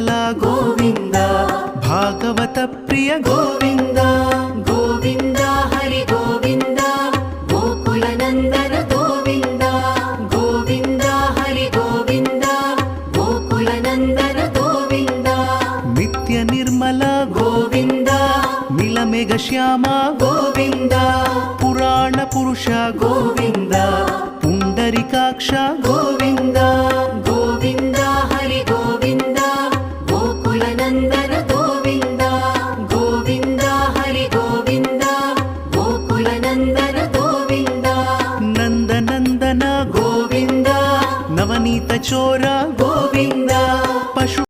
वत्सल गोविंद भागवत प्रिय गोविंद गोविंद हरि गोविंद गोकुल नंदन गोविंद गोविंद हरि गोविंद गोकुल नंदन गोविंद नित्य निर्मल गोविंद नीलमेघ श्याम गोविंद पुराण पुरुष गोविंद पुंडरीकाक्ष गोविंद गोविंद हरि गोविंद गोकुल नंदन गोविंद गोविंद हरि गोविंद गोकुल नंदन गोविंद नंद नंदन गोविंद नवनीत चोर